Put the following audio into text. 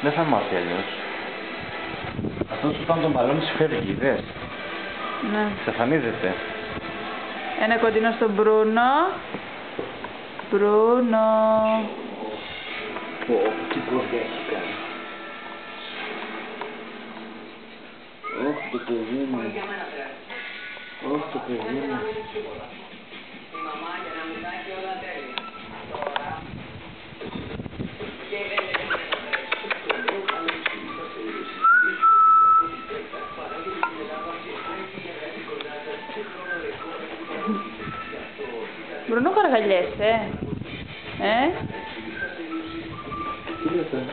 Δεν θα μάθει αλλιώς. Αυτός που πάνω τον μπαλόνι φεύγει, δες. Ναι. Ξαφανίζεται. Ένα κοντινό στον Μπρούνο. Μπρούνο. Τι πόδια έχει κάνει. Όχι το παιδί μου. Όχι το παιδί μου. Μπρουνό, καργαλιέσαι. Τι λέω τώρα.